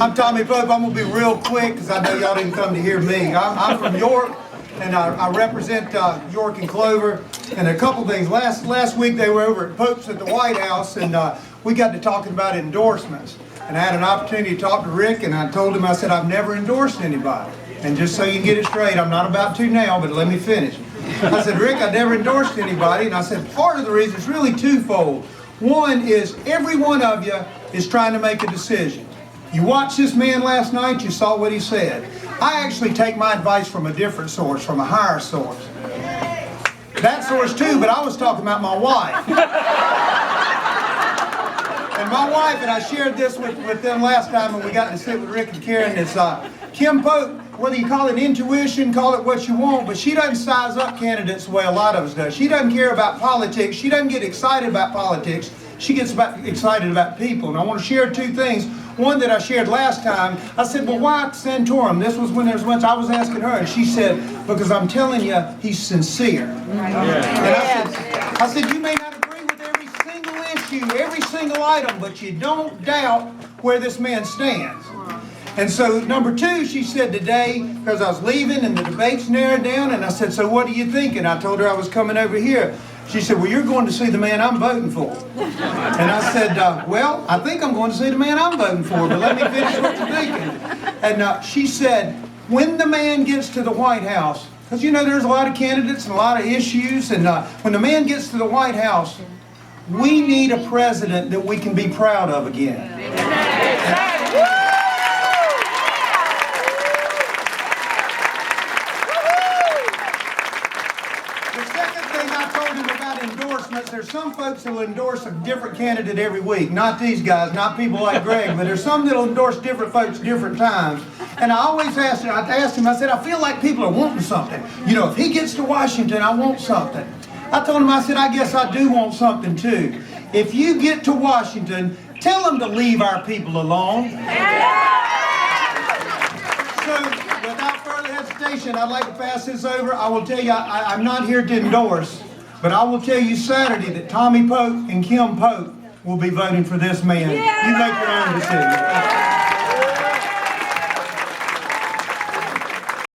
I'm Tommy Pope. I'm going to be real quick because I know y'all didn't come to hear me. I'm from York, and I represent York and Clover. And a couple things. Last week they were over at Pope's at the White House, and we got to talking about endorsements. And I had an opportunity to talk to Rick, and I told him, I said, I've never endorsed anybody. And just so you can get it straight, I'm not about to now, but let me finish. I said, Rick, I never endorsed anybody. And I said, part of the reason is really twofold. One is every one of you is trying to make a decision. You watched this man last night, you saw what he said. I actually take my advice from a different source, from a higher source. That source too, but I was talking about my wife. And my wife, and I shared this with them last time when we got to sit with Rick and Karen, is Kim Pope, whether you call it intuition, call it what you want, but she doesn't size up candidates the way a lot of us do. She doesn't care about politics. She doesn't get excited about politics. She gets excited about people. And I want to share two things. One that I shared last time, I said, well, why Santorum? This was when there was much I was asking her, and she said, because I'm telling you, he's sincere. And I said, you may not agree with every single issue, every single item, but you don't doubt where this man stands. And so, number two, she said today, because I was leaving and the debates narrowed down, and I said, so what do you think? And I told her I was coming over here. She said, well, you're going to see the man I'm voting for. And I said, well, I think I'm going to see the man I'm voting for, but let me finish what you're thinking. And she said, when the man gets to the White House, because you know there's a lot of candidates and a lot of issues, and when the man gets to the White House, we need a president that we can be proud of again. There's some folks who will endorse a different candidate every week. Not these guys, not people like Greg, but there's some that will endorse different folks different times. And I always asked him, I said, I feel like people are wanting something. You know, if he gets to Washington, I want something. I told him, I said, I guess I do want something too. If you get to Washington, tell them to leave our people alone. So, without further hesitation, I'd like to pass this over. I will tell you, I'm not here to endorse. But I will tell you Saturday that Tommy Pope and Kim Pope will be voting for this man. You make your own decision.